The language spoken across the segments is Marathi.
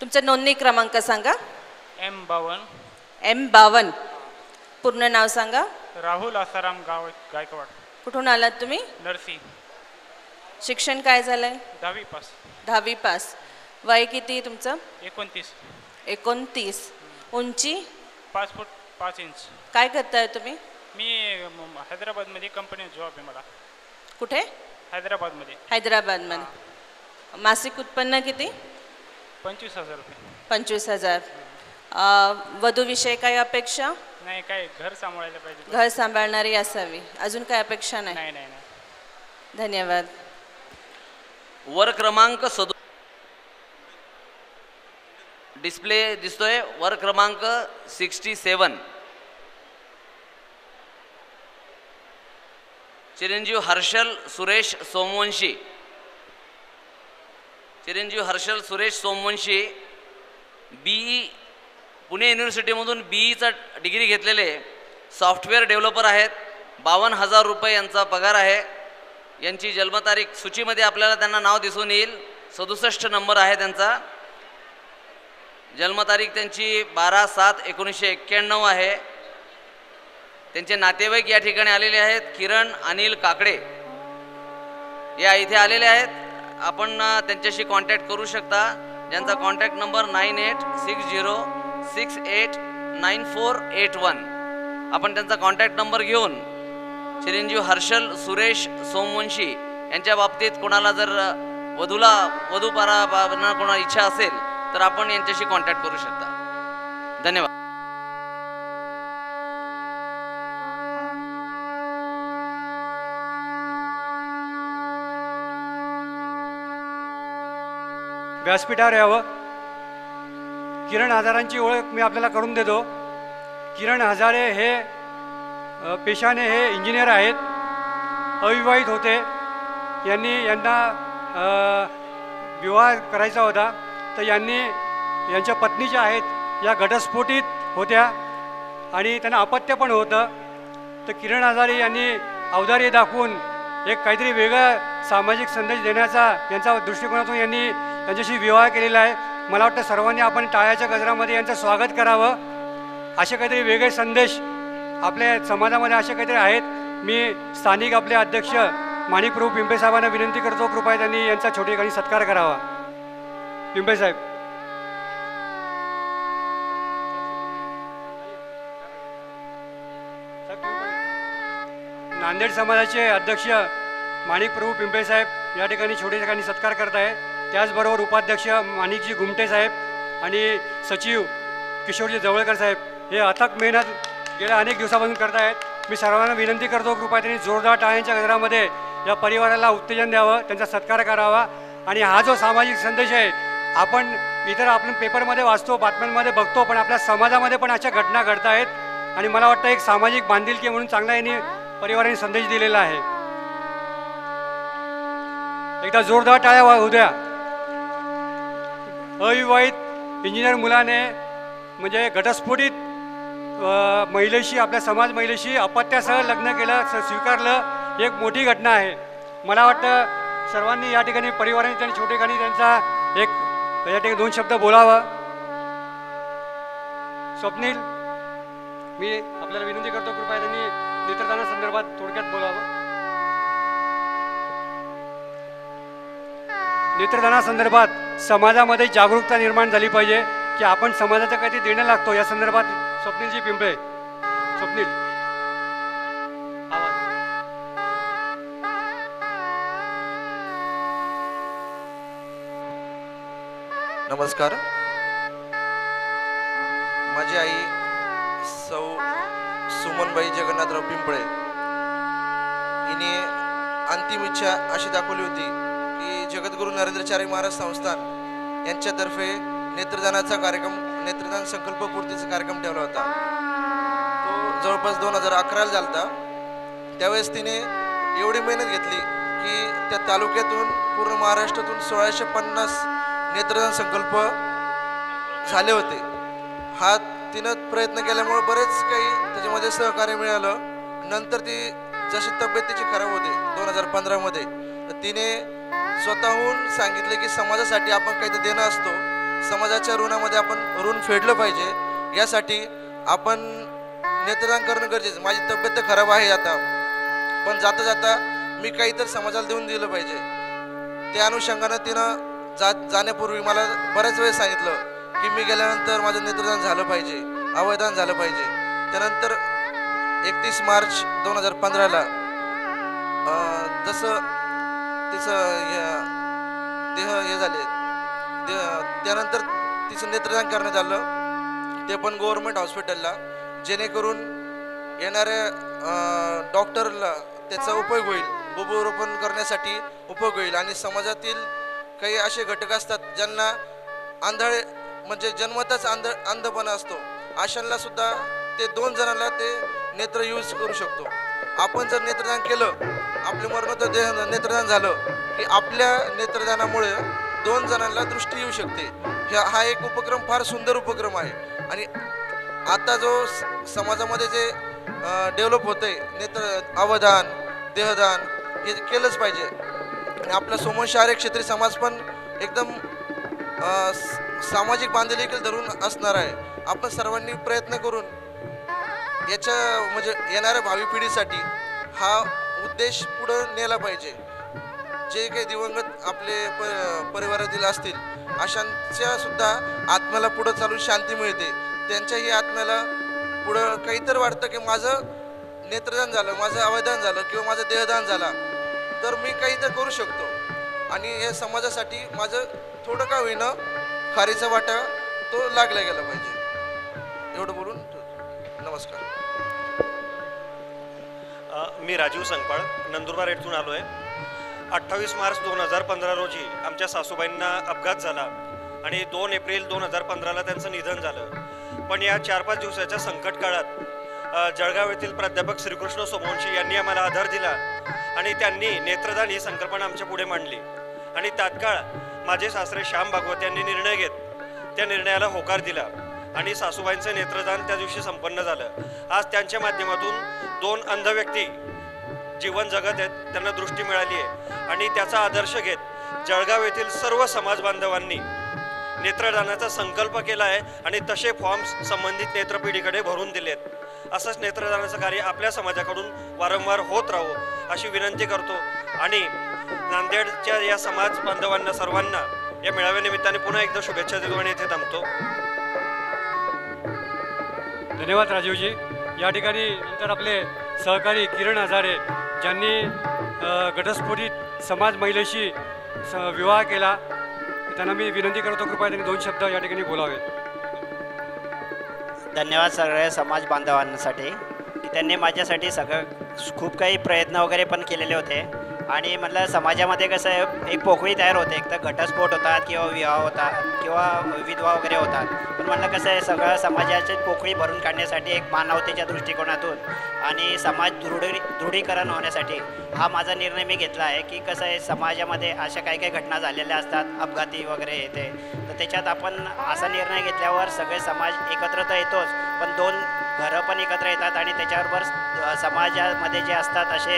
तुमचा नोंदणी क्रमांक सांगा. M52. पूर्ण नाव सांगा. राहुल आसाराम गायकवाड. कुठून आलात तुम्ही? नरसी. शिक्षण काय झालंय? 10वी पास. 10वी पास. वय किती तुमचं? 29. 29. उंची? 5 फूट 5 इंच. काय करताय तुम्ही? मी हैदराबादमध्ये कंपनीत जॉब आहे मला. कुठे? हैदराबादमध्ये. हैदराबादमध्ये. मासिक उत्पन्न किती? 25,000 रुपये. 25,000. वधूविषयी काही अपेक्षा? नाही, काय घर सांभाळायला पाहिजे. घर सांभाळणारी असावी. अजून काय अपेक्षा नाही? नाही नाही नाही. धन्यवाद. वर क्रमांक डिस्प्ले दिसतोय. वर क्रमांक 67 चिरंजीव हर्षल सुरेश सोमवंशी. चिरंजीव हर्षल सुरेश सोमवंशी BE पुणे युनिव्हर्सिटीमधून BEचा डिग्री घेतलेले सॉफ्टवेअर डेव्हलपर आहेत. 52,000 रुपये यांचा पगार आहे. यांची जन्मतारीख सूचीमध्ये आपल्याला त्यांना नाव दिसून येईल. 67 नंबर आहे त्यांचा. जन्मतारीख त्यांची 12/7/1991 आहे. त्यांचे नातेवाईक या ठिकाणी आलेले आहेत. किरण अनिल काकडे या इथे आलेले आहेत. आपण त्यांच्याशी कॉन्टॅक्ट करू शकता. ज्यांचा कॉन्टॅक्ट नंबर 9860689481. आपण त्यांचा कॉन्टॅक्ट नंबर घेऊन चिरंजीव हर्षल सुरेश सोमवंशी यांच्या बाबतीत कोणाला जर वधू पारा कोणाला इच्छा असेल तर आपण यांच्याशी कॉन्टॅक्ट करू शकता. धन्यवाद. व्यासपीठावर यावं. किरण हजारांची ओळख मी आपल्याला करून देतो. किरण हजारे हे पेशाने हे इंजिनियर आहेत. अविवाहित होते. यांना विवाह करायचा होता तर यांच्या पत्नीच्या आहेत या घटस्फोटीत होत्या आणि त्यांना अपत्य पण होतं. तर किरण हजारे यांनी अवधार्य दाखवून एक काहीतरी वेगळा सामाजिक संदेश देण्याचा यांचा दृष्टिकोनातून यांनी त्यांच्याशी विवाह केलेला आहे. मला वाटतं सर्वांनी आपण टाळ्याच्या गजरामध्ये यांचं स्वागत करावं. असे काहीतरी वेगळे संदेश आपल्या समाजामध्ये असे काहीतरी आहेत. मी स्थानिक आपले अध्यक्ष माणिकप्रभू पिंपळे साहेबांना विनंती करतो कृपया त्यांनी यांचा छोटेखानी सत्कार करावा. पिंपळे साहेब. नांदेड समाजाचे अध्यक्ष माणिकप्रभू पिंपळे साहेब या ठिकाणी छोटेखानी सत्कार करत आहे. त्याचबरोबर उपाध्यक्ष माणिकजी गुमटे साहेब आणि सचिव किशोरजी जवळकर साहेब हे अथक मेहनत गेल्या अनेक दिवसापासून करत आहेत. मी सर्वांना विनंती करतो कृपया त्यांनी जोरदार टाळ्यांच्या गजरामध्ये या परिवाराला उत्तेजन द्यावं, त्यांचा सत्कार करावा. आणि हा जो सामाजिक संदेश आहे आपण पेपरमध्ये वाचतो, बातम्यांमध्ये बघतो, पण आपल्या समाजामध्ये पण अशा घटना घडत आहेत आणि मला वाटतं एक सामाजिक बांधिलकी म्हणून चांगला यांनी परिवाराने संदेश दिलेला आहे. एकदा जोरदार टाळ्या होऊ द्या. अविवाहित इंजिनियर मुलाने म्हणजे घटस्फोटित महिलेशी आपल्या समाज महिलेशी अपत्यासह लग्न केलं, स्वीकारलं. एक मोठी घटना आहे. मला वाटतं सर्वांनी या ठिकाणी परिवाराने त्यांनी छोटेखानी त्यांचा एक या ठिकाणी 2 शब्द बोलावं. स्वप्नील, मी आपल्याला विनंती करतो कृपया त्यांनी नेत्रदानासंदर्भात थोडक्यात बोलावं. नेत्रदानासंदर्भात समाजामध्ये जागरूकता निर्माण झाली पाहिजे की आपण समाजाचं काहीतरी देणं लागतो या संदर्भात. स्वप्नीलजी पिंपळे. स्वप्नील. नमस्कार. माझी आई सौ सुमनबाई जगन्नाथराव पिंपळे हिने अंतिम इच्छा अशी दाखवली होती की जगद्गुरू नरेंद्राचार्य महाराज संस्थान यांच्यातर्फे नेत्रदान संकल्पपूर्तीचा कार्यक्रम ठेवला होता. तो जवळपास 2011 झाला होता. त्यावेळेस तिने एवढी मेहनत घेतली की त्या तालुक्यातून पूर्ण महाराष्ट्रातून 1650 नेत्रदान संकल्प झाले होते. हा तिनं प्रयत्न केल्यामुळे बरेच काही त्याच्यामध्ये सहकार्य मिळालं. नंतर ती जशी तब्येत तिची खराब होते 2015 मध्ये तर तिने स्वतःहून सांगितले की समाजासाठी आपण काहीतरी देणं असतो, समाजाच्या ऋणामध्ये आपण ऋण फेडलं पाहिजे. यासाठी आपण नेत्रदान करणं गरजेचं. माझी तब्येत तर खराब आहे आता, पण जाता जाता मी काहीतरी समाजाला देऊन दिलं पाहिजे. त्या अनुषंगानं तिनं जाण्यापूर्वी मला बऱ्याच वेळेस सांगितलं की मी गेल्यानंतर माझं नेत्रदान झालं पाहिजे, अवयदान झालं पाहिजे. त्यानंतर 31 मार्च 2015ला जसं तिचं देह हे झाले, त्यानंतर तिचं नेत्रदान करण्यात आलं, ते पण गव्हर्नमेंट हॉस्पिटलला, जेणेकरून येणाऱ्या डॉक्टरला त्याचा उपयोग होईल, बुभुरोपण करण्यासाठी उपयोग होईल. आणि समाजातील काही असे घटक असतात ज्यांना आंधळे म्हणजे जन्मतच अंधपणा असतो, अशांना सुद्धा ते 2 जणांना ते नेत्र यूज करू शकतो. आपण जर नेत्रदान केलं, आपले मरणोत्तर देह नेत्रदान झालं की आपल्या नेत्रदानामुळे 2 जणांना दृष्टी येऊ शकते. हा एक उपक्रम फार सुंदर उपक्रम आहे. आणि आता जो समाजामध्ये जे डेव्हलप होतं आहे, नेत्र अवदान, देहदान हे केलंच पाहिजे. आणि आपला सोमवंशी आर्य क्षेत्रीय समाज पण एकदम सामाजिक बांधिलकी देखील धरून असणार आहे. आपण सर्वांनी प्रयत्न करून याच्या म्हणजे येणाऱ्या भावी पिढीसाठी हा उद्देश पुढं नेला पाहिजे. जे काही दिवंगत आपले परिवारातील असतील अशांच्या सुद्धा आत्म्याला पुढं चालून शांती मिळते. त्यांच्याही आत्म्याला पुढं काहीतरी वाटतं की माझं नेत्रदान झालं, माझं अवयदान झालं किंवा माझं देहदान झाला तर मी काहीतरी करू शकतो आणि हे समाजासाठी माझं थोडं का होईना खारीचा वाटा तो लागला गेला पाहिजे. एवढं बोलून नमस्कार. मी राजीव संगपाळ नंदुरबार येथून आलो आहे. 28 मार्च 2015 रोजी आमच्या सासूबाईंना अपघात झाला आणि 2 एप्रिल 2015ला त्यांचं निधन झालं. पण या 4-5 दिवसाच्या संकट काळात जळगाव येथील प्राध्यापक श्रीकृष्ण सोमवंशी यांनी आम्हाला आधार दिला आणि त्यांनी नेत्रदान ही संकल्पना आमच्या पुढे मांडली. आणि तात्काळ माझे सासरे श्याम भागवत यांनी निर्णय घेत त्या निर्णयाला होकार दिला आणि सासूबाईंचं नेत्रदान त्या दिवशी संपन्न झालं. आज त्यांच्या माध्यमातून 2 अंध व्यक्ती जीवन जगत आहेत, त्यांना दृष्टी मिळाली आहे. आणि त्याचा आदर्श घेत जळगाव येथील सर्व समाज बांधवांनी नेत्रदानाचा संकल्प केला आहे आणि तसे फॉर्म्स संबंधित नेत्रपिढीकडे भरून दिलेत. असंच नेत्रदानाचं कार्य आपल्या समाजाकडून वारंवार होत राहो अशी विनंती करतो. आणि नांदेडच्या या समाज बांधवांना सर्वांना या मेळाव्यानिमित्ताने पुन्हा एकदा शुभेच्छा देतो आणि इथे थांबतो. धन्यवाद राजीवजी. या ठिकाणी नंतर आपले सहकारी किरण हजारे ज्यांनी घटस्फोटित समाज महिलेशी विवाह केला, त्यांना मी विनंती करतो कृपया त्यांनी 2 शब्द या ठिकाणी बोलावेत. धन्यवाद सगळ्या समाज बांधवांसाठी की त्यांनी माझ्यासाठी खूप काही प्रयत्न वगैरे पण केलेले होते. आणि म्हटलं समाजामध्ये कसं आहे एक पोकळी तयार होते, एक तर घटस्फोट होतात किंवा विवाह होतात किंवा विधवा वगैरे होतात. पण म्हटलं कसं आहे सगळं समाजाची पोकळी भरून काढण्यासाठी एक मानवतेच्या दृष्टिकोनातून आणि समाज दृढीकरण होण्यासाठी हा माझा निर्णय मी घेतला आहे की कसं आहे समाजामध्ये अशा काही काही घटना झालेल्या असतात, अपघाती वगैरे येते, तर त्याच्यात आपण असा निर्णय घेतल्यावर सगळे समाज एकत्र तर येतोच, पण 2 घरं पण एकत्र येतात आणि त्याच्याबरोबर समाजामध्ये जे असतात असे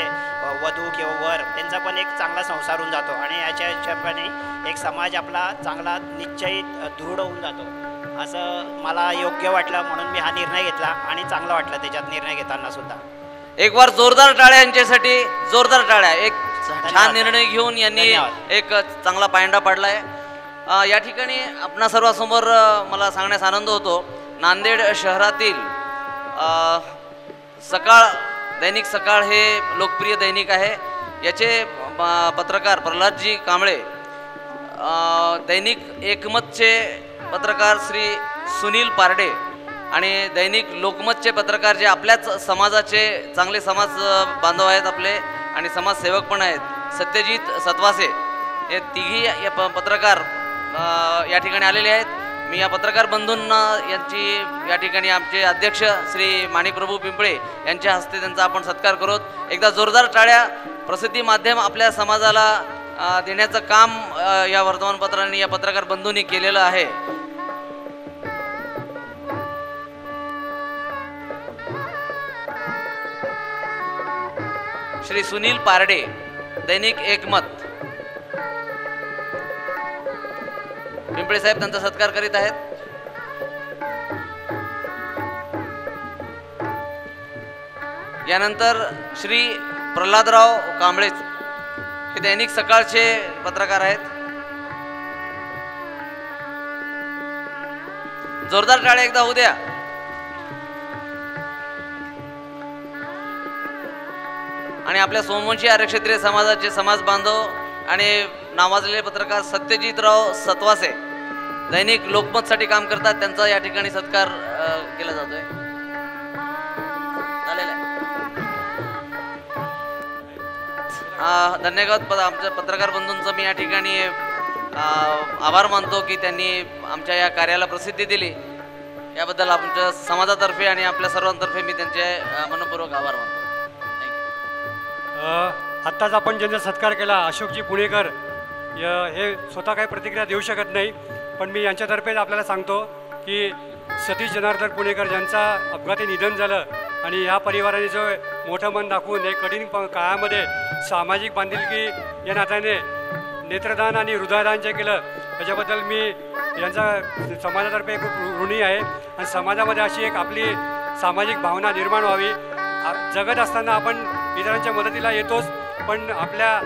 वधू किंवा वर त्यांचा पण एक चांगला संसार होऊन जातो आणि याच्या हिशोबाने एक समाज आपला चांगला निश्चित दृढ होऊन जातो. असं मला योग्य वाटलं म्हणून मी हा निर्णय घेतला आणि चांगलं वाटलं त्याच्यात निर्णय घेताना सुद्धा. एक बार जोरदार टाळ्या यांच्यासाठी, जोरदार टाळ्या. एक छान निर्णय घेऊन यांनी एक चांगला पायंडा पाडलाय. या ठिकाणी आपणा सर्वांसमोर मला सांगण्यास आनंद होतो, नांदेड शहरातील सकाळ दैनिक सकाळ हे लोकप्रिय दैनिक आहे. याचे पत्रकार प्रल्हादजी कांबळे, दैनिक एकमतचे पत्रकार श्री सुनील पारडे आणि दैनिक लोकमतचे पत्रकार जे आपल्याच समाजाचे चांगले समाज बांधव आहेत आपले आणि समाजसेवक पण आहेत, सत्यजित सतवासे, हे तिघी पत्रकार या ठिकाणी आलेले आहेत. मी या पत्रकार बंधूंना यांची या ठिकाणी आमचे अध्यक्ष श्री माणिकप्रभू पिंपळे यांच्या हस्ते त्यांचा आपण सत्कार करू. एकदा जोरदार टाळ्या. प्रसिद्धी माध्यम आपल्या समाजाला देण्याचं काम या वर्तमानपत्रांनी या पत्रकार बंधूंनी केलेलं आहे. श्री सुनील पारडे, दैनिक एकमत. पिंपळे साहेब त्यांचा सत्कार करीत आहेत. यानंतर श्री प्रल्हादराव कांबळे हे दैनिक सकाळचे पत्रकार आहेत. जोरदार टाळ्या एकदा होऊ द्या. आणि आपल्या सोमवंशी आर्य क्षत्रिय समाजाचे समाज बांधव आणि नावाजलेले पत्रकार सत्यजितराव सतवासे दैनिक लोकमतसाठी काम करतात, त्यांचा या ठिकाणी सत्कार केला जातोय. झालेला आहे. धन्यवाद. आमच्या पत्रकार बंधूंचा मी या ठिकाणी आभार मानतो की त्यांनी आमच्या या कार्याला प्रसिद्धी दिली. याबद्दल आमच्या समाजातर्फे आणि आपल्या सर्वांतर्फे मी त्यांचे मनपूर्वक आभार मानतो. आत्ताच आपण ज्यांचा सत्कार केला अशोकजी पुणेकर, हे स्वतः काही प्रतिक्रिया देऊ शकत नाही, पण मी यांच्यातर्फेच आपल्याला सांगतो की सतीश जनार्दन पुणेकर ज्यांचा अपघाती निधन झालं आणि ह्या परिवाराने जो मोठं मन दाखवून एक कठीण काळामध्ये सामाजिक बांधिलकी या नात्याने नेत्रदान आणि हृदयदान जे केलं त्याच्याबद्दल मी यांचा समाजातर्फे खूप ऋणी आहे. आणि समाजामध्ये अशी एक आपली सामाजिक भावना निर्माण व्हावी. जगत असताना आपण इतरांच्या मदतीला येतोच, पण आपल्या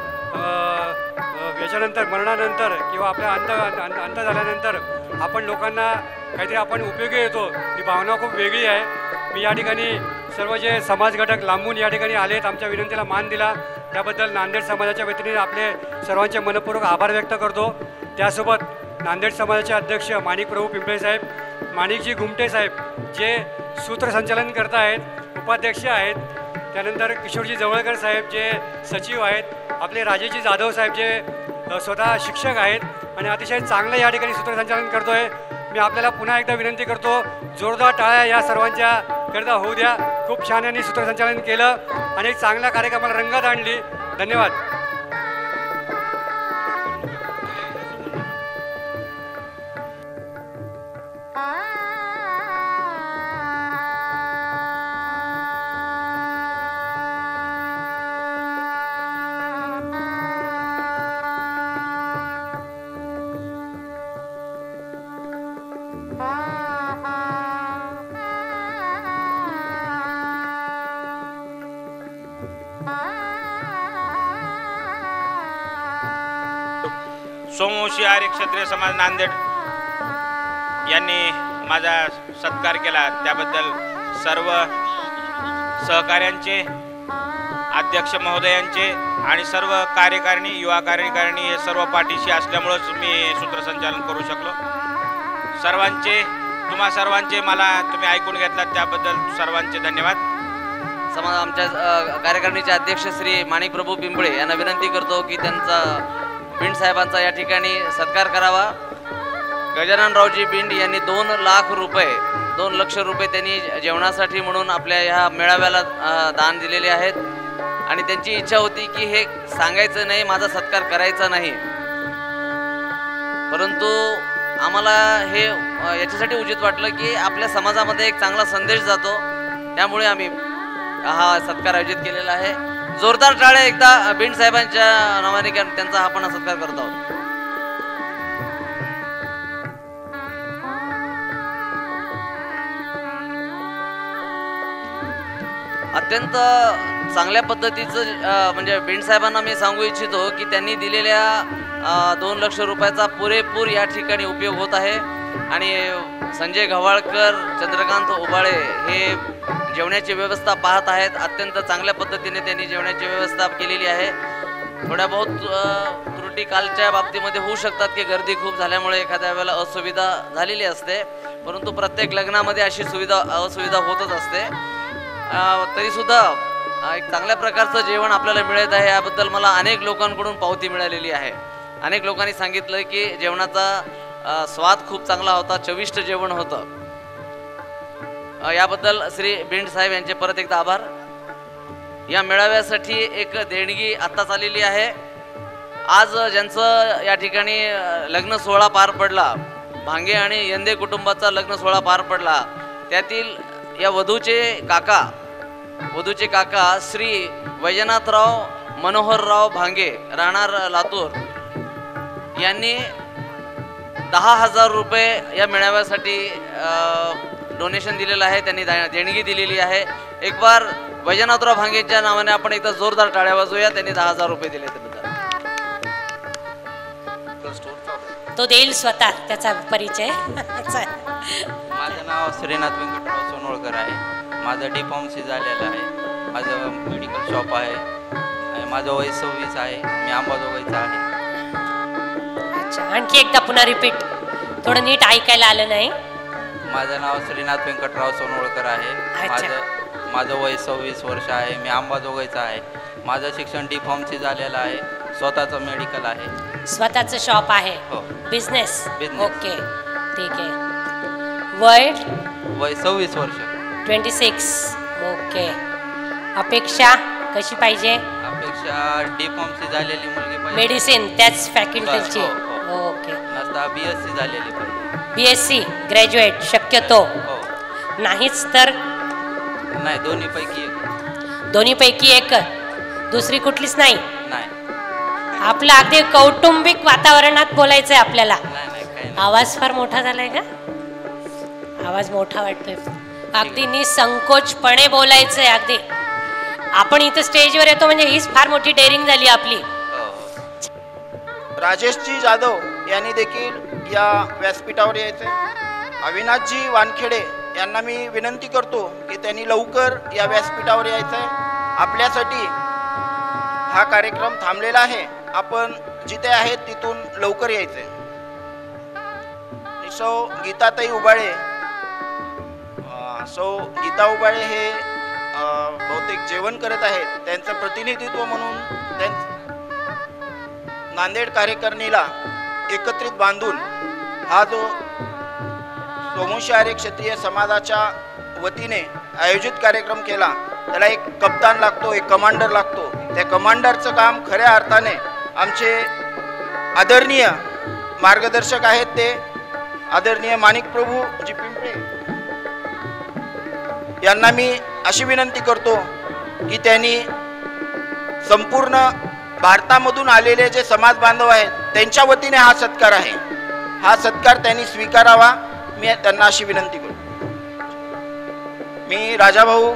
याच्यानंतर मरणानंतर किंवा आपल्या अंत झाल्यानंतर आपण लोकांना काहीतरी आपण उपयोगी येतो, ही भावना खूप वेगळी आहे. मी या ठिकाणी सर्व जे समाज घटक लांबून या ठिकाणी आलेत, आमच्या विनंतीला मान दिला, त्याबद्दल नांदेड समाजाच्या वतीने आपले सर्वांचे मनपूर्वक आभार व्यक्त करतो. त्यासोबत नांदेड समाजाचे अध्यक्ष माणिकप्रभू पिंपळे साहेब, माणिकजी घुमटे साहेब जे सूत्रसंचालन करत आहेत, उपाध्यक्ष आहेत, त्यानंतर किशोरजी जवळकर साहेब जे सचिव आहेत, आपले राजेजी जाधव साहेब जे स्वतः शिक्षक आहेत आणि अतिशय चांगलं या ठिकाणी सूत्रसंचालन करतो आहे. मी आपल्याला पुन्हा एकदा विनंती करतो, जोरदार टाळ्या या सर्वांच्या करता होऊ द्या. खूप छान यांनी सूत्रसंचालन केलं आणि एक चांगल्या कार्यक्रमाला रंगत आणली. धन्यवाद. सोमवंशी आर्य क्षत्रिय समाज नांदेड यांनी माझा सत्कार केला, त्याबद्दल सर्व सहकाऱ्यांचे, अध्यक्ष महोदयांचे आणि सर्व कार्यकारिणी, युवा कार्यकारिणी हे सर्व पाठीशी असल्यामुळेच मी सूत्रसंचालन करू शकलो. सर्वांचे, तुम्हा सर्वांचे मला तुम्ही ऐकून घेतलात त्याबद्दल सर्वांचे धन्यवाद. समाज आमच्या कार्यकारिणीचे अध्यक्ष श्री माणिकप्रभू पिंपळे यांना विनंती करतो की त्यांचा बिंड साहेबांचा या ठिकाणी सत्कार करावा. गजाननरावजी बिंड यांनी 2 लाख रुपये त्यांनी जेवणासाठी म्हणून आपल्या ह्या मेळाव्याला दान दिलेले आहेत आणि त्यांची इच्छा होती की हे सांगायचं नाही, माझा सत्कार करायचा नाही, परंतु आम्हाला हे याच्यासाठी उचित वाटलं की आपल्या समाजामध्ये एक चांगला संदेश जातो, त्यामुळे आम्ही हा सत्कार आयोजित केलेला आहे. जोरदार टाळ्या एकदा बिंड साहेबांच्या नावाने त्यांचा आपण सत्कार करत आहोत. अत्यंत चांगल्या पद्धतीचं म्हणजे बिंड साहेबांना मी सांगू इच्छितो की त्यांनी दिलेल्या 2 लाख रुपयाचा पुरेपूर या ठिकाणी उपयोग होत आहे आणि संजय गव्हाळकर, चंद्रकांत उबाळे हे जेवणाची व्यवस्था पाहत आहेत. अत्यंत चांगल्या पद्धतीने त्यांनी जेवणाची व्यवस्था केलेली आहे. थोड्या बहुत त्रुटी कालच्या बाबतीमध्ये होऊ शकतात की गर्दी खूप झाल्यामुळे एखाद्या वेळेला असुविधा झालेली असते, परंतु प्रत्येक लग्नामध्ये अशी असुविधा होतच असते. तरीसुद्धा एक चांगल्या प्रकारचं जेवण आपल्याला मिळत आहे, याबद्दल मला अनेक लोकांकडून पावती मिळालेली आहे. अनेक लोकांनी सांगितलं की जेवणाचा स्वाद खूप चांगला होता, चविष्ट जेवण होतं. याबद्दल श्री बिंड साहेब यांचे परत एकदा आभार. या मेळाव्यासाठी एक देणगी आत्ताच आलेली आहे. आज ज्यांचं या ठिकाणी लग्न सोहळा पार पडला, भांगे आणि यंदे कुटुंबाचा लग्न सोहळा पार पडला, त्यातील या वधूचे काका श्री वैजनाथराव मनोहरराव भांगे, राहणार लातूर, यांनी 10,000 रुपये या मेळाव्यासाठी डोनेशन दिलेलं आहे, त्यांनी देणगी दिलेली आहे. एक बार वैजनाथराव भांगेच्या नावाने आपण एकदा जोरदार टाळ्या वाजवूया. त्यांनी 10,000 रुपये दिले त्याबद्दल. तो देईल स्वतः त्याचा परिचय. माझं नाव श्रीनाथ व्यंकटराव सोनवळकर आहे. माझं डी.फार्मसी झालेलं आहे. माझं मेडिकल शॉप आहे आणि माझं वय 26 आहे. मी अंबाजोगाईचा आहे. अच्छा, आणखी एकदा पुन्हा रिपीट, थोडं नीट ऐकायला आलं नाही. माझं नाव श्रीनाथ व्यंकटराव सोनवळकर आहे. माझं वय 26 वर्ष आहे. मी अंबाजोगाईचा आहे. माझं शिक्षण डी.फार्मसी झालेलं आहे. स्वतःचं मेडिकल आहे. स्वतःचं शॉप आहे. हो. बिझनेस. बिझनेस. ओके, ठीक आहे. वय 26 वर्ष. 26. ओके. अपेक्षा कशी पाहिजे? अपेक्षा डी.फार्मसी झालेली मुलगी पाहिजे. मेडिसिन त्याच फॅकल्टीची. हो. ओके. नसता BSc झालेली पाहिजे. BSc ग्रॅज्युएट शक्यतो. हो. नाहीच तर नाही, दोन्हीपैकी एक. दोन्हीपैकी एक. दुसरी कुठलीच नाही. नाही. आपलं अगदी कौटुंबिक वातावरणात बोलायचंय आपल्याला. नाही. आवाज फार मोठा झालाय का? आवाज मोठा वाटतोय. अगदी निसंकोचपणे बोलायचंय. अगदी आपण इथं स्टेजवर येतो म्हणजे हीच फार मोठी डेअरिंग झाली आपली. राजेशजी जाधव यांनी देखील या व्यासपीठावर यायचे. अविनाशजी वानखेडे यांना मी विनंती करतो की त्यांनी लवकर या व्यासपीठावर यायचं आहे. आपल्यासाठी हा कार्यक्रम थांबलेला आहे. आपण जिथे आहेत तिथून लवकर यायचं आहे. सौ गीताताई उबाळे, सौ गीता उबाळे हे बहुतेक जेवण करत आहेत. त्यांचं प्रतिनिधित्व म्हणून नांदेड कार्यकारिणीला एकत्रित बांधून हा जो सोमवंशी आर्य क्षत्रिय समाजाच्या वतीने आयोजित कार्यक्रम केला, त्याला एक कप्तान लागतो, एक कमांडर लागतो. त्या कमांडरचं काम खऱ्या अर्थाने आमचे आदरणीय मार्गदर्शक आहेत, ते आदरणीय माणिकप्रभू जी पिंपळे यांना मी अशी विनंती करतो की त्यांनी संपूर्ण भारतामधून आलेले जे समाज बांधव आहेत त्यांच्या वतीने हा सत्कार आहे, हा सत्कार त्यांनी स्वीकारावा. मी त्यांना अशी विनंती करतो. मी राजाभाऊ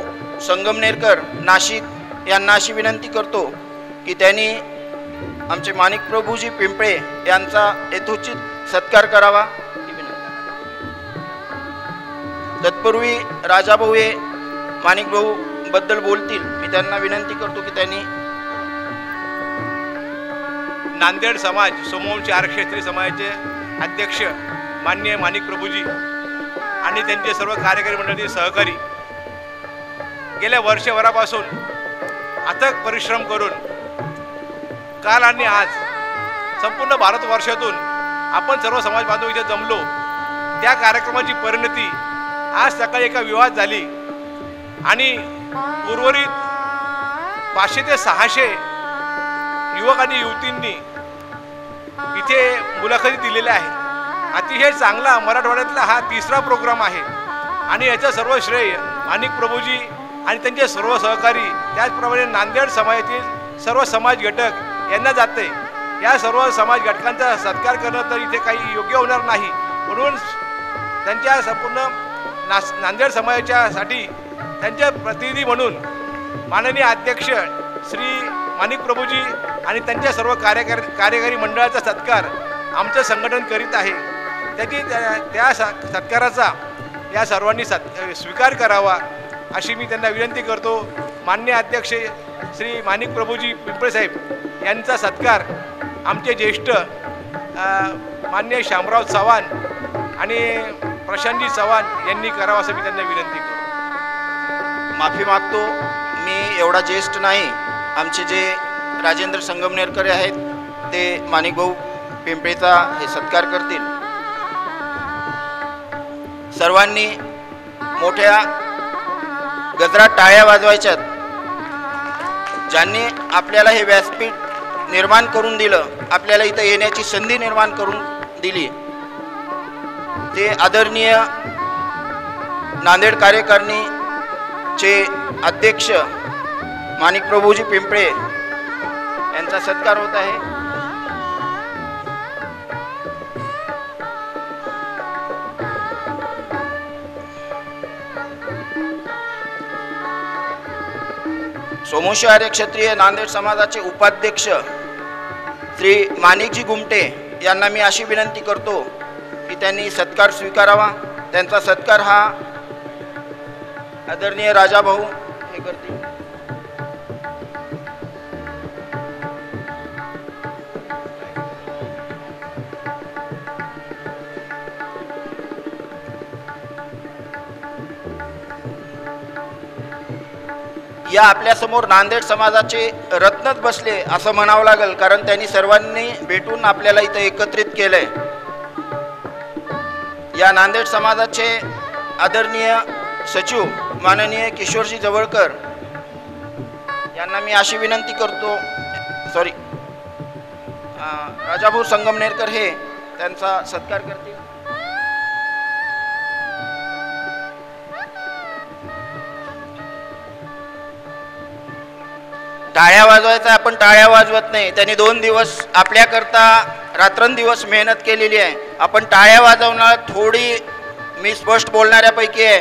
संगमनेरकर नाशिक यांना अशी विनंती करतो की त्यांनी आमचे माणिकप्रभूजी पिंपळे यांचा यथोचित सत्कार करावा. तत्पूर्वी राजाभाऊ हे माणिकभाऊ बद्दल बोलतील. मी त्यांना विनंती करतो की त्यांनी नांदेड समाज सोमवंशी आर्य क्षत्रिय समाजाचे अध्यक्ष माननीय माणिकप्रभूजी आणि त्यांचे सर्व कार्यकारी मंडळातील सहकारी गेल्या वर्षभरापासून अथक परिश्रम करून काल आणि आज संपूर्ण भारतवर्षातून आपण सर्व समाज बांधव इथे जमलो. त्या कार्यक्रमाची परिणती आज सकाळी एका विवाहात झाली आणि उर्वरित 500 ते 600 युवक आणि युवतींनी इथे मुलाखती दिलेल्या आहेत. अतिशय चांगला मराठवाड्यातला हा 3रा प्रोग्राम आहे आणि याचं सर्व श्रेय माणिकप्रभूजी आणि त्यांचे सर्व सहकारी, त्याचप्रमाणे नांदेड समाजातील सर्व समाज घटक यांना जाते. या सर्व समाज घटकांचा सत्कार करणं तर इथे काही योग्य होणार नाही, म्हणून त्यांच्या संपूर्ण नांदेड समाजाच्यासाठी त्यांचे प्रतिनिधी म्हणून माननीय अध्यक्ष श्री माणिकप्रभूजी आणि त्यांच्या सर्व कार्यकारी मंडळाचा सत्कार आमचं संघटन करीत आहे. त्या सत्काराचा या सर्वांनी स्वीकार करावा अशी मी त्यांना विनंती करतो. माननीय अध्यक्ष श्री माणिकप्रभूजी पिंपळे साहेब यांचा सत्कार आमचे ज्येष्ठ माननीय शामराव चव्हाण आणि प्रशांतजी चव्हाण यांनी करावं असं मी त्यांना विनंती करतो. माफी मागतो, मी एवढा ज्येष्ठ नाही. आमचे जे राजेंद्र संगमनेरकर आहेत ते माणिकभाऊ पिंपळेचा हे सत्कार करतील. सर्वांनी मोठ्या गजरात टाळ्या वाजवायच्यात. ज्यांनी आपल्याला हे व्यासपीठ निर्माण करून दिलं, आपल्याला इथं येण्याची संधी निर्माण करून दिली, ते आदरणीय नांदेड कार्यकारिणीचे अध्यक्ष माणिकप्रभूजी पिंपळे यांचा सत्कार होत आहे. सोमवंशी आर्य क्षत्रिय नांदेड समाजाचे उपाध्यक्ष श्री माणिकजी गुमटे यांना मी अशी विनंती करतो की त्यांनी सत्कार स्वीकारावा. त्यांचा सत्कार हा आदरणीय राजाभाऊ हे करतील. या आपल्यासमोर नांदेड समाजाचे रत्नच बसले असं म्हणावं लागेल, कारण त्यांनी सर्वांनी भेटून आपल्याला इथं एकत्रित केलंय. या नांदेड समाजाचे आदरणीय सचिव माननीय किशोरजी जवळकर यांना मी अशी विनंती करतो, राजाभाऊ संगमनेरकर हे त्यांचा सत्कार करतील. टाळ्या वाजवायचा, आपण टाळ्या वाजवत नाही. त्यांनी 2 दिवस आपल्याकरता रात्रंदिवस मेहनत केलेली आहे. आपण टाळ्या वाजवणार थोडी, मी स्पष्ट बोलणाऱ्यापैकी आहे,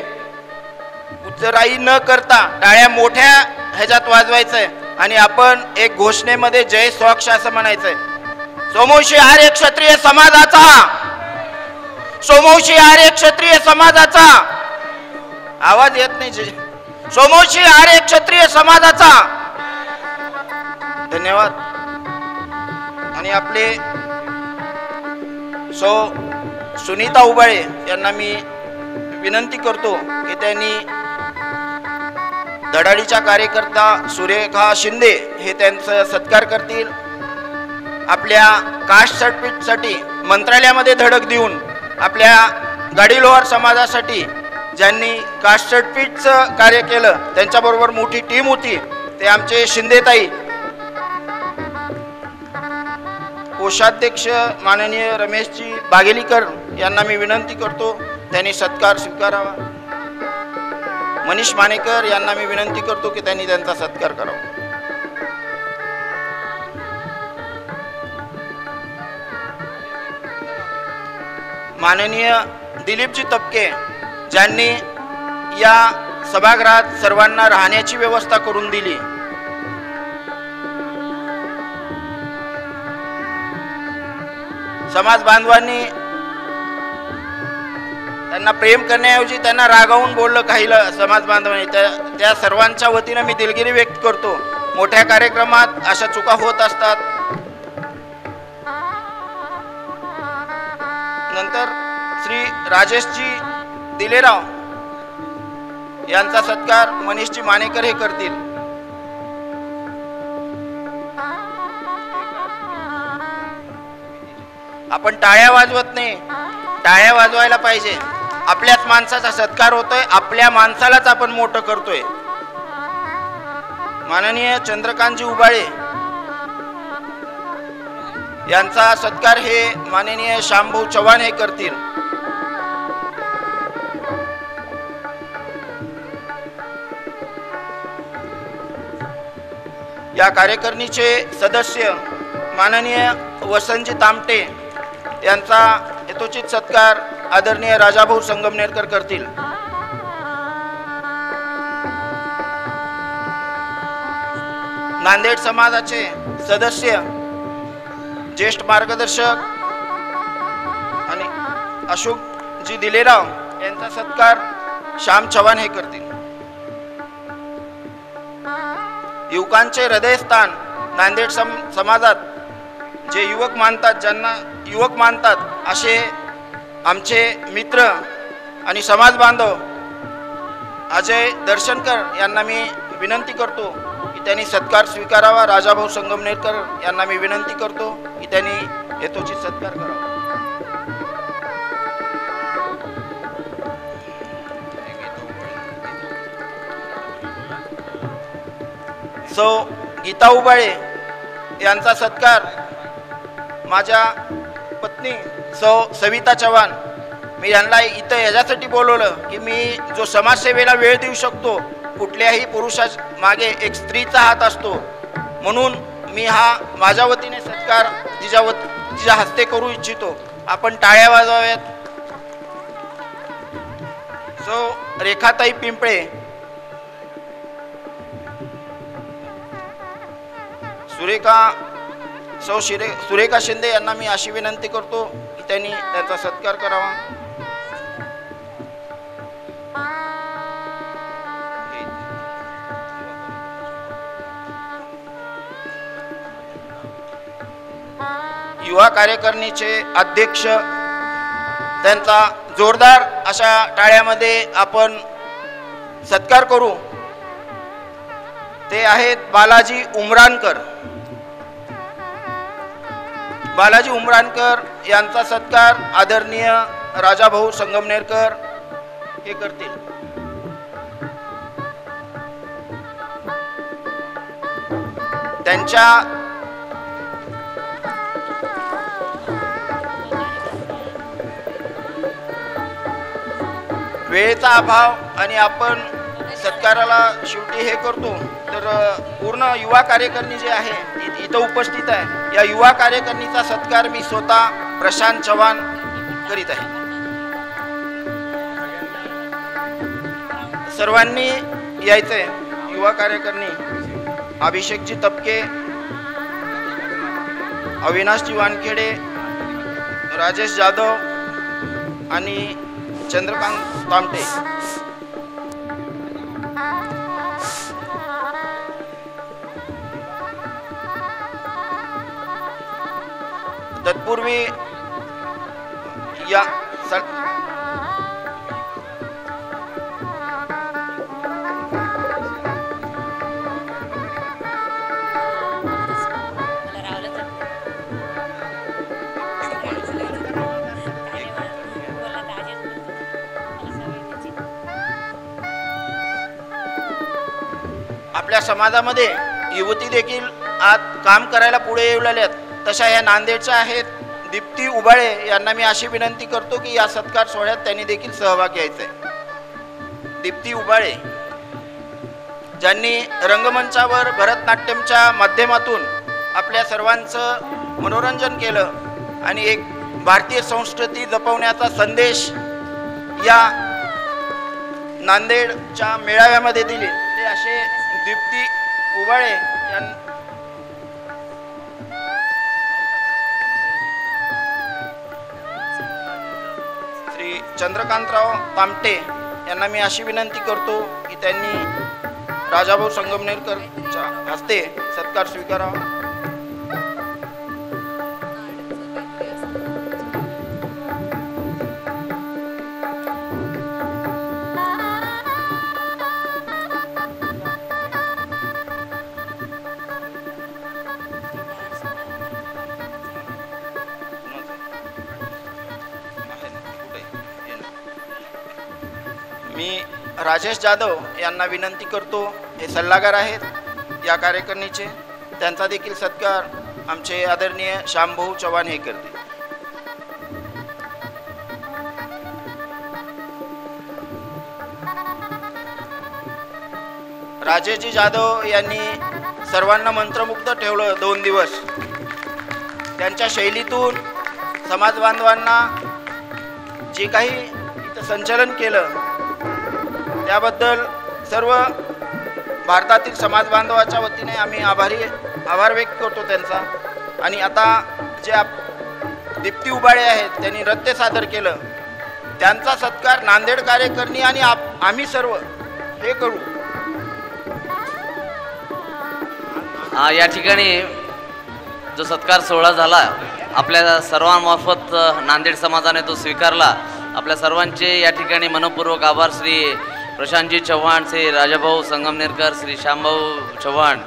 उच्चराई न करता टाळ्या मोठ्या ह्याच्यात वाजवायचं आहे आणि आपण एक घोषणेमध्ये जय स्वाक्ष असं म्हणायचंय. सोमवंशी आर्य क्षत्रिय समाजाचा, सोमवंशी आर्य क्षत्रिय समाजाचा, आवाज येत नाही, सोमवंशी आर्य क्षत्रिय समाजाचा. धन्यवाद. आणि आपले सुनीता उबाळे यांना मी विनंती करतो की त्यांनी धडाडीच्या कार्यकर्ता सुरेखा शिंदे हे त्यांचा सत्कार करतील. आपल्या कास्ट सर्टिफिकेटसाठी मंत्रालयामध्ये धडक देऊन आपल्या गाडी लोहार समाजासाठी ज्यांनी कास्ट सर्टिफिकेटचं कार्य केलं त्यांच्याबरोबर मोठी टीम होती, ते आमचे शिंदेताई. कोषाध्यक्ष माननीय रमेशजी बागेलीकर यांना मी विनंती करतो त्यांनी सत्कार स्वीकारावा. मनीष मानेकर यांना मी विनंती करतो की त्यांनी त्यांचा सत्कार करावा. माननीय दिलीपजी तपके ज्यांनी या सभागृहात सर्वांना राहण्याची व्यवस्था करून दिली. समाज बांधवांनी त्यांना प्रेम करण्याऐवजी त्यांना रागावून बोललं काही समाज बांधवांनी. त्या सर्वांच्या वतीनं मी दिलगिरी व्यक्त करतो. मोठ्या कार्यक्रमात अशा चुका होत असतात. नंतर श्री राजेशजी दिलेराव यांचा सत्कार मनीषजी मानेकर हे करतील. आपण टाळ्या वाजवत नाही, टाळ्या वाजवायला पाहिजे. आपल्याच माणसाचा सत्कार होतोय, आपल्या माणसालाच आपण मोठं करतोय. माननीय चंद्रकांतजी उबाळे यांचा सत्कार हे माननीय श्यामभाऊ चव्हाण हे करतील. या कार्यकारिणीचे सदस्य माननीय वसंतजी तामटे यांचा यथोचित सत्कार आदरणीय राजाभाऊ संगमनेरकर करतील. नांदेड समाजाचे सदस्य ज्येष्ठ मार्गदर्शक आणि अशोकजी दिलेराव यांचा सत्कार श्याम चव्हाण हे करतील. युवकांचे हृदयस्थान नांदेड समाजात जे युवक मानतात, ज्यांना युवक मानतात असे आमचे मित्र आणि समाज बांधव अजय दर्शनकर यांना मी विनंती करतो की त्यांनी सत्कार स्वीकारावा. राजाभाऊ संगमनेरकर यांना मी विनंती करतो की त्यांनी यथोचित सत्कार करावा. सौ गीता उबाळे यांचा सत्कार माझ्या पत्नी सौ सविता चव्हाण. मी यांना इथं याच्यासाठी बोलवलं की मी जो समाजसेवेला वेळ देऊ शकतो, कुठल्याही पुरुषाच्या मागे एक स्त्रीचा हात असतो, म्हणून मी हा माझ्या वतीने सत्कार तिच्या हस्ते करू इच्छितो. आपण टाळ्या वाजवाव्यात. सौ रेखाताई पिंपळे सुरेखा शिंदे यांना मी अशी विनंती करतो की त्यांनी त्यांचा सत्कार करावा. युवा कार्यकारिणीचे अध्यक्ष, त्यांचा जोरदार अशा टाळ्यामध्ये आपण सत्कार करू. ते आहेत बालाजी उमरानकर. बालाजी उमरानकर यांचा सत्कार आदरणीय राजाभाऊ संगमनेरकर हे करतील. त्यांच्या वेळेचा अभाव आणि आपण सत्काराला शेवटी हे करतो, तर पूर्ण युवा कार्यकारिणी जे आहे इथं उपस्थित आहे, या युवा कार्यकारिणीचा सत्कार मी स्वतः प्रशांत चव्हाण करीत आहे. सर्वांनी यायचंय. युवा कार्यकारिणी अभिषेकजी तपके, अविनाशजी वानखेडे, राजेश जाधव आणि चंद्रकांत तामटे. तत्पूर्वी या आपल्या समाजामध्ये युवती देखील आज काम करायला पुढे येऊ लागल्यात. तशा ह्या नांदेडच्या आहेत दीप्ती उबाळे यांना मी अशी विनंती करतो की या सत्कार सोहळ्यात त्यांनी देखील सहभाग घ्यायचा आहे. दीप्ती उबाळे ज्यांनी रंगमंचावर भरतनाट्यमच्या माध्यमातून आपल्या सर्वांचं मनोरंजन केलं आणि एक भारतीय संस्कृती जपवण्याचा संदेश या नांदेडच्या मेळाव्यामध्ये दिले, ते असे दीप्ती उबाळे यांनी श्री चंद्रकांतराव तामटे यांना मी अशी विनंती करतो की त्यांनी राजाभाऊ संगमनेरकरच्या हस्ते सत्कार स्वीकारावा. मी राजेश जाधव यांना विनंती करतो, हे सल्लागार आहेत या कार्यकारिणीचे, त्यांचा देखील सत्कार आमचे आदरणीय श्यामभाऊ चव्हाण हे करतील. राजेशजी जाधव यांनी सर्वांना मंत्रमुग्ध ठेवलं 2 दिवस. त्यांच्या शैलीतून समाज बांधवांना जे काही इथं संचलन केलं त्याबद्दल सर्व भारतातील समाज बांधवाच्या वतीने आम्ही आभार व्यक्त करतो त्यांचा. आणि आता जे दीप्ती उबाळे आहेत त्यांनी नृत्य सादर केलं, त्यांचा सत्कार नांदेड कार्यकारिणी आणि आम्ही सर्व हे करू. या ठिकाणी जो सत्कार सोहळा झाला आपल्या सर्वांमार्फत नांदेड समाजाने तो स्वीकारला. आपल्या सर्वांचे या ठिकाणी मनपूर्वक आभार. श्री प्रशांतजी चव्हाण, श्री राजाभाऊ संगमनेरकर, श्री श्यामभाऊ चव्हाण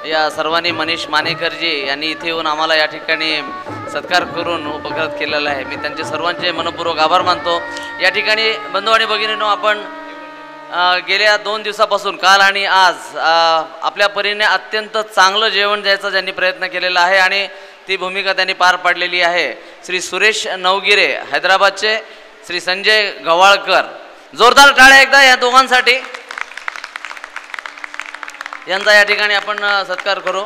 या सर्वांनी, मनीष मानेकरजी यांनी इथे येऊन आम्हाला या ठिकाणी सत्कार करून उपकृत केलेला आहे. मी त्यांचे सर्वांचे मनपूर्वक आभार मानतो. या ठिकाणी बंधू आणि भगिनींनो, आपण गेल्या 2 दिवसापासून काल आणि आज आपल्या परीने अत्यंत चांगलं जेवण द्यायचा ज्यांनी प्रयत्न केलेला आहे आणि ती भूमिका त्यांनी पार पाडलेली आहे. श्री सुरेश नवगिरे हैदराबादचे, श्री संजय गव्हाळकर, जोरदार टाळ्या एकदा या दोघांसाठी. यांचा या ठिकाणी आपण सत्कार करू.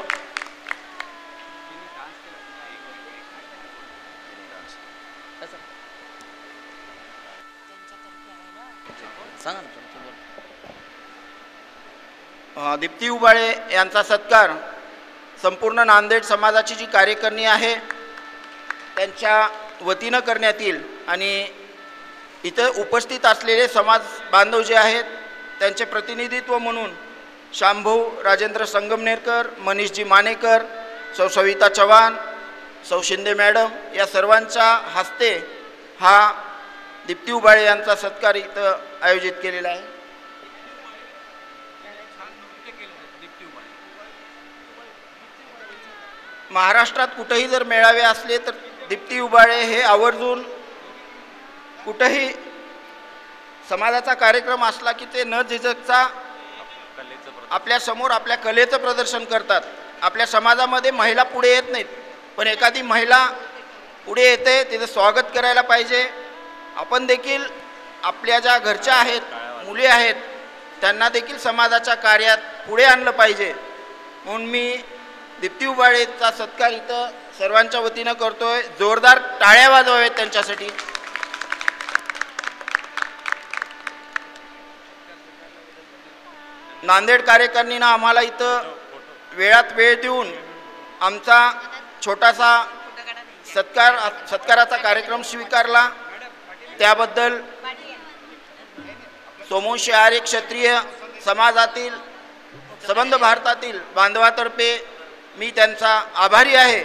दीप्ती उबाळे यांचा सत्कार संपूर्ण नांदेड समाजाची जी कार्यकारिणी आहे त्यांच्या वतीनं करण्यात येईल आणि इथं उपस्थित असलेले समाज बांधव जे आहेत त्यांचे प्रतिनिधित्व म्हणून शांभाऊ राजेंद्र संगमनेरकर, मनीषजी मानेकर, सौ सविता चव्हाण, सौ शिंदे मॅडम या सर्वांच्या हस्ते हा दीप्ती उबाळे यांचा सत्कार इथं आयोजित केलेला आहे. महाराष्ट्रात कुठेही जर मेळावे असले तर दीप्ती उबाळे हे आवर्जून कुठेही समाजाचा कार्यक्रम असला की ते न झिजकता आपल्यासमोर आपल्या कलेचं प्रदर्शन करतात. आपल्या समाजामध्ये महिला पुढे येत नाहीत, पण एखादी महिला पुढे येते तिचं स्वागत करायला पाहिजे. आपण देखील आपल्या ज्या घरच्या आहेत, मुली आहेत, त्यांना देखील समाजाच्या कार्यात पुढे आणलं पाहिजे. म्हणून मी दीप्ती उबाळेचा सत्कार इथं सर्वांच्या वतीनं करतोय. जोरदार टाळ्या वाजवाव्यात त्यांच्यासाठी. नांदेड कार्यकारिणीनं आम्हाला इथं वेळात वेळ देऊन आमचा छोटासा सत्काराचा कार्यक्रम स्वीकारला. त्याबद्दल सोमवंशी आर्य क्षत्रिय समाजातील संबंध भारतातील बांधवातर्फे मी त्यांचा आभारी आहे.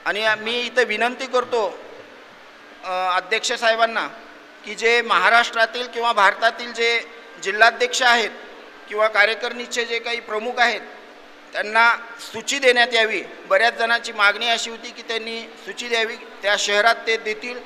आणि मी इथं विनंती करतो अध्यक्ष साहेबांना की जे महाराष्ट्रातील किंवा भारतातील जे जिल्हाध्यक्ष आहेत किंवा कार्यकारिणीचे जे काही प्रमुख आहेत त्यांना सूची देण्यात यावी. बऱ्याच जणांची मागणी अशी होती की त्यांनी सूची द्यावी, त्या शहरात ते देतील.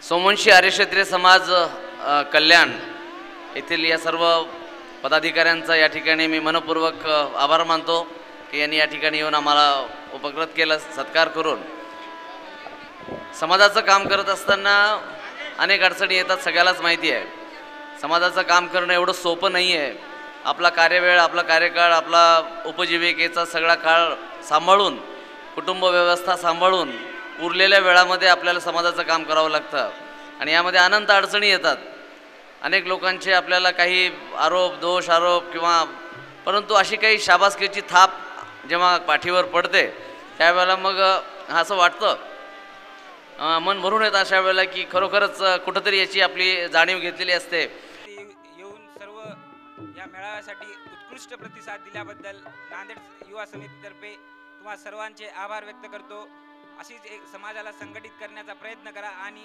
सोमवंशी आर्य क्षत्रिय समाज कल्याण येथील या सर्व पदाधिकाऱ्यांचा या ठिकाणी मी मनपूर्वक आभार मानतो की यांनी या ठिकाणी येऊन आम्हाला उपकृत केलं, सत्कार करून. समाजाचं काम करत असताना अनेक अडचणी येतात, सगळ्यालाच माहिती आहे. समाजाचं काम करणं एवढं सोपं नाही आहे. आपला कार्यवेळ, आपला कार्यकाळ, आपला उपजीविकेचा सगळा काळ सांभाळून, कुटुंब व्यवस्था सांभाळून उरलेल्या वेळामध्ये आपल्याला समाजाचं काम करावं लागतं आणि यामध्ये अनंत अडचणी येतात. अनेक लोकांचे आपल्याला काही आरोप, दोष, आरोप किंवा परंतु अशी काही शाबासकीची थाप जेव्हा पाठीवर पडते त्यावेळेला मग असं वाटतं, मन भरून येतं अशा वेळेला की खरोखरच कुठंतरी याची आपली जाणीव घेतलेली असते. येऊन सर्व या मेळाव्यासाठी उत्कृष्ट प्रतिसाद दिल्याबद्दल नांदेड युवा समितीतर्फे तुम्हा सर्वांचे आभार व्यक्त करतो. अशीच एक समाजाला संघटित करण्याचा प्रयत्न करा आणि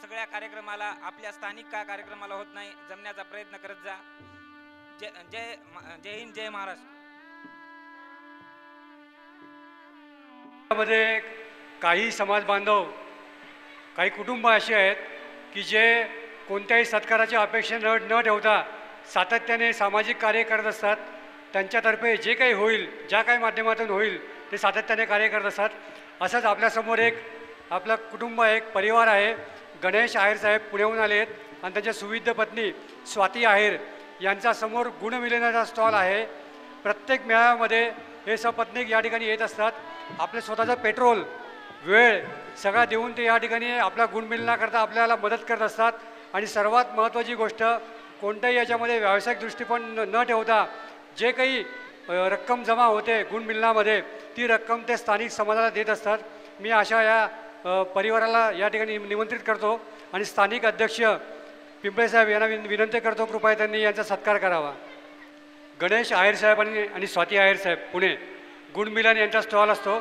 सगळ्या कार्यक्रमाला, आपल्या स्थानिक का कार्यक्रमाला होत नाही, जमण्याचा प्रयत्न करत जा. जय हिंद, जय महाराष्ट्र. मध्ये काही समाज बांधव, काही कुटुंब असे आहेत की जे कोणत्याही सत्काराची अपेक्षा न ठेवता सातत्याने सामाजिक कार्य करत असतात. त्यांच्यातर्फे जे काही होईल, ज्या काही माध्यमातून होईल ते सातत्याने कार्य करत असतात. असंच आपल्यासमोर एक आपलं कुटुंब, एक परिवार आहे. गणेश आहेर साहेब पुण्याहून आले आहेत आणि त्यांच्या सुविध पत्नी स्वाती आहेर यांचा समोर गुणमिलनाचा स्टॉल आहे. प्रत्येक मेळाव्यामध्ये हे सपत्नीक या ठिकाणी येत असतात. आपले स्वतःचं पेट्रोल, वेळ सगळा देऊन ते या ठिकाणी आपला गुणमिलनाकरता आपल्याला मदत करत असतात. आणि सर्वात महत्त्वाची गोष्ट, कोणत्याही याच्यामध्ये व्यावसायिक दृष्टिकोन न ठेवता जे काही रक्कम जमा होते गुणमिलनामध्ये ती रक्कम ते स्थानिक समाजाला देत असतात. मी अशा या परिवाराला या ठिकाणी निमंत्रित करतो आणि स्थानिक अध्यक्ष पिंपळे साहेब यांना विनंती करतो कृपया त्यांनी यांचा सत्कार करावा. गणेश आहेर साहेब आणि स्वाती आहेर साहेब पुणे गुणमिलन यांचा स्टॉल असतो.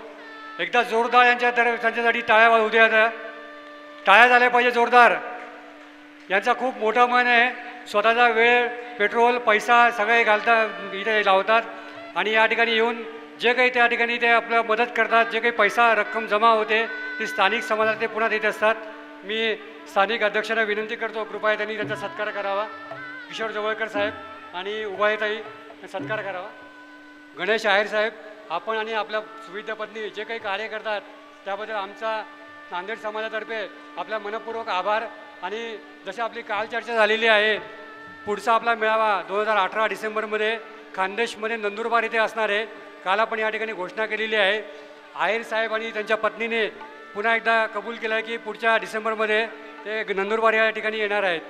एकदा जोरदार त्यांच्यासाठी टाळ्या वाजवू द्या. टाळ्या झाल्या पाहिजे जोरदार. यांचा खूप मोठं मन आहे. स्वतःचा वेळ पेट्रोल पैसा सगळे घालतात इथे लावतात आणि या ठिकाणी येऊन जे काही त्या ठिकाणी ते आपलं मदत करतात. जे काही पैसा रक्कम जमा होते ती स्थानिक समाजाला ते पुन्हा देत असतात. मी स्थानिक अध्यक्षांना विनंती करतो कृपया त्यांनी त्यांचा सत्कार करावा. किशोर जवळकर साहेब आणि उभायताई सत्कार करावा. गणेश आहेर साहेब आपण आणि आपल्या सुविधा पत्नी जे काही कार्य करतात त्याबद्दल आमचा नांदेड समाजातर्फे आपला मनपूर्वक आभार. आणि जशी आपली काल चर्चा झालेली आहे पुढचा आपला मेळावा 2018 डिसेंबरमध्ये खानदेशमध्ये नंदुरबार इथे असणार आहे. काल आपण या ठिकाणी घोषणा केलेली आहे. आहेर साहेब आणि त्यांच्या पत्नीने पुन्हा एकदा कबूल केलं आहे की पुढच्या डिसेंबरमध्ये ते नंदुरबार या ठिकाणी येणार आहेत.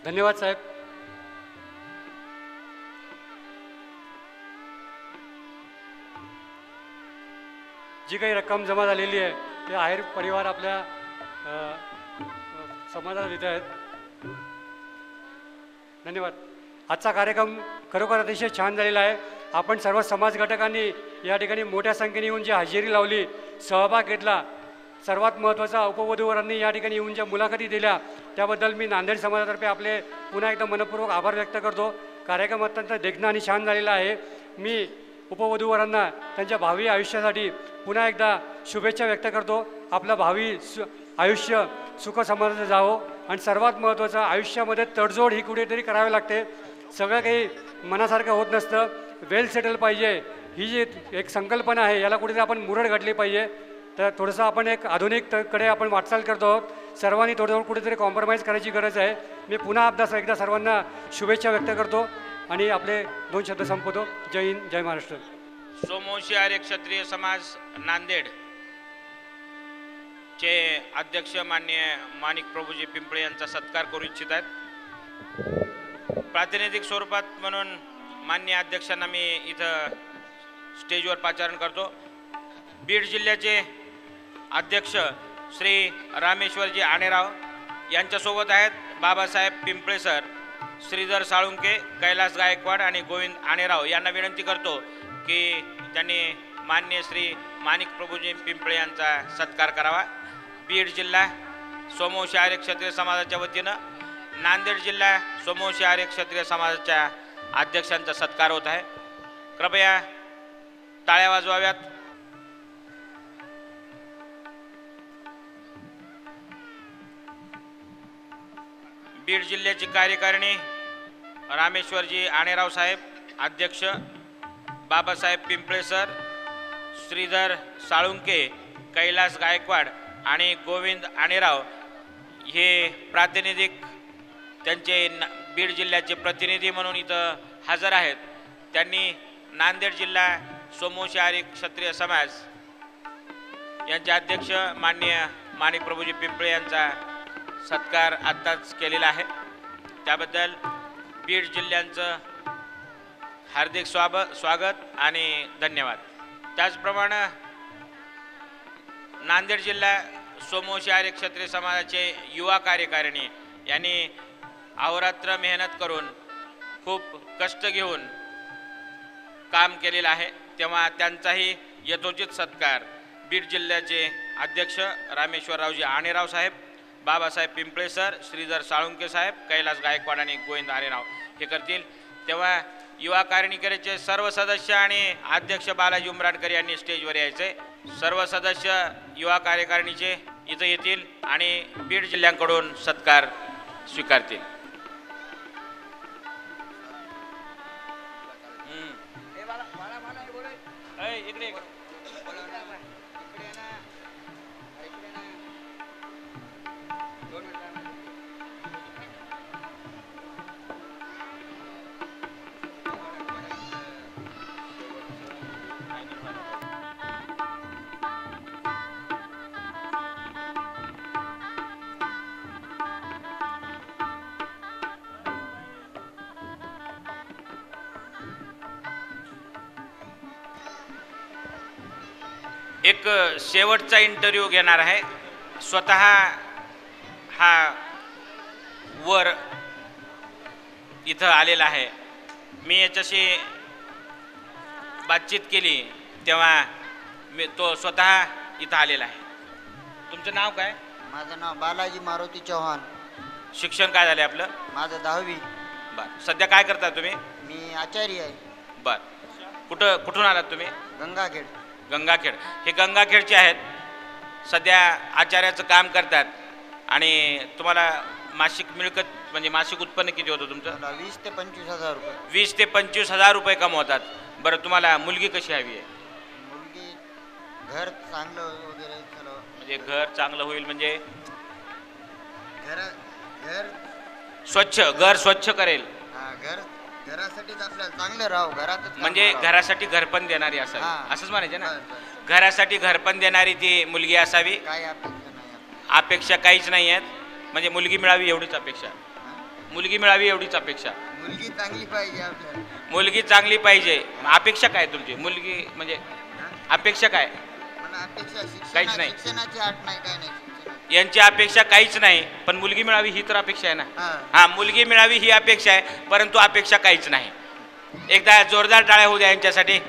धन्यवाद साहेब. जी काही रक्कम जमा झालेली आहे ते आहेर परिवार आपल्या समाजाला देत आहेत. धन्यवाद. आजचा कार्यक्रम खरोखर अतिशय छान झालेला आहे. आपण सर्व समाज घटकांनी या ठिकाणी मोठ्या संख्येने येऊन जी हजेरी लावली सहभाग घेतला. सर्वात महत्त्वाचा उपवधूवरांनी या ठिकाणी येऊन ज्या मुलाखती दिल्या त्याबद्दल मी नांदेड समाजातर्फे आपले पुन्हा एकदा मनपूर्वक आभार व्यक्त करतो. कार्यक्रम अत्यंत देखणा आणि छान झालेला आहे. मी उपवधूवरांना त्यांच्या भावी आयुष्यासाठी पुन्हा एकदा शुभेच्छा व्यक्त करतो. आपलं भावी आयुष्य सुख समाधानाचं जावं आणि सर्वात महत्त्वाचं आयुष्यामध्ये तडजोड ही कुठेतरी करावी लागते. सगळं काही मनासारखं होत नसतं. वेल सेटल पाहिजे ही जी एक संकल्पना आहे याला कुठेतरी आपण मुरड घातली पाहिजे. तर थोडंसं आपण एक आधुनिककडे आपण वाटचाल करतो आहोत. सर्वांनी थोडं कुठेतरी कॉम्प्रोमाइज करायची गरज आहे. मी पुन्हा एकदा सर्वांना शुभेच्छा व्यक्त करतो आणि आपले 2 शब्द संपवतो. जय हिंद जय महाराष्ट्र. सोमवंशी आर्य क्षत्रिय समाज नांदेड चे अध्यक्ष माननीय माणिक प्रभूजी पिंपळे यांचा सत्कार करू इच्छित आहेत. प्रातिनिधिक स्वरूपात म्हणून माननीय अध्यक्षांना मी इथं स्टेजवर पाचारण करतो. बीड जिल्ह्याचे अध्यक्ष श्री रामेश्वरजी आणेराव यांच्यासोबत आहेत बाबासाहेब पिंपळे सर, श्रीधर साळुंके, कैलास गायकवाड आणि गोविंद आणेराव यांना विनंती करतो की त्यांनी माननीय श्री माणिक प्रभूजी पिंपळे यांचा सत्कार करावा. बीड जिल्हा सोमवंशी आर्य क्षत्रिय समाजाच्या वतीनं नांदेड जिल्हा सोमवंशी आर्य क्षत्रिय समाजाच्या अध्यक्षांचा सत्कार होत आहे. कृपया टाळ्या वाजवाव्यात. बीड जिल्ह्याची कार्यकारिणी रामेश्वरजी आणेराव साहेब अध्यक्ष, बाबासाहेब पिंपळे सर, श्रीधर साळुंके, कैलास गायकवाड आणि गोविंद आणेराव हे प्रातिनिधिक त्यांचे बीड जिल्ह्याचे प्रतिनिधी म्हणून इथं हजर आहेत. त्यांनी नांदेड जिल्हा सोमवंशी आर्य क्षत्रिय समाज यांचे अध्यक्ष माननीय माणिक प्रभूजी पिंपळे यांचा सत्कार आत्ताच केलेला आहे. त्याबद्दल बीड जिल्ह्यांचं हार्दिक स्वागत आणि धन्यवाद. त्याचप्रमाणे नांदेड जिल्हा सोमवंशी आर्य क्षत्रिय समाजाचे युवा कार्यकारिणी यांनी अहोरात्र मेहनत करून खूप कष्ट घेऊन काम केलेलं आहे. तेव्हा त्यांचाही यथोचित सत्कार बीड जिल्ह्याचे अध्यक्ष रामेश्वररावजी आणेराव साहेब, बाबासाहेब पिंपळे सर, श्रीधर साळुंके साहेब, कैलास गायकवाड आणि गोविंद आणेराव हे करतील. तेव्हा युवा कार्यकारिणीचे सर्व सदस्य आणि अध्यक्ष बालाजी उमराडकर यांनी स्टेजवर यायचे. सर्व सदस्य युवा कार्यकारिणीचे इथं येतील आणि बीड जिल्ह्याकडून सत्कार स्वीकारतील. इकडे एक शेवटचा इंटरव्ह्यू घेणार आहे. स्वतः हा वर इथं आलेला आहे. मी याच्याशी बातचीत केली तेव्हा तो स्वतः इथं आलेला आहे. तुमचं नाव काय? माझं नाव बालाजी मारुती चव्हाण. शिक्षण काय झालं आपलं? माझं 10वी. बरं. सध्या काय करता तुम्ही? मी आचार्य आहे. बरं. कुठून आलात तुम्ही? गंगाखेड. गंगाखेड. हे गंगाखेडचे आहेत. सध्या आचार्याचं काम करतात. आणि तुम्हाला मासिक मिळकत म्हणजे मासिक उत्पन्न किती होतं तुमचं? 20 ते 25,000 रुपये. 20 ते 25,000 रुपये कमवतात. बरं, तुम्हाला मुलगी कशी हवी आहे? मुलगी घर चांगलं वगैरे सर्व. म्हणजे घर चांगलं होईल म्हणजे घर स्वच्छ, घर स्वच्छ करेल. घरासाठीच आपल्याला चांगलं राहू. घरातच म्हणजे घरासाठी घरपण देणारी असावी, असंच म्हणायचं ना. घरासाठी घरपण देणारी ती मुलगी असावी. काय अपेक्षा नाही. अपेक्षा काहीच नाही आहेत. म्हणजे मुलगी मिळावी एवढीच अपेक्षा. मुलगी मिळावी एवढीच अपेक्षा. मुलगी चांगली पाहिजे आपल्याला. मुलगी चांगली पाहिजे. अपेक्षा काय तुमची? मुलगी म्हणजे अपेक्षा काय? मला अपेक्षा काहीच नाही. शिक्षणाची अट नाही, काय नाही. यांची अपेक्षा काहीच नाही, पण मुलगी मिळावी ही तर अपेक्षा आहे ना. हा, मुलगी मिळावी ही अपेक्षा आहे, परंतु अपेक्षा काहीच नाही. एकदा जोरदार टाळ्या होऊ द्या यांच्यासाठी.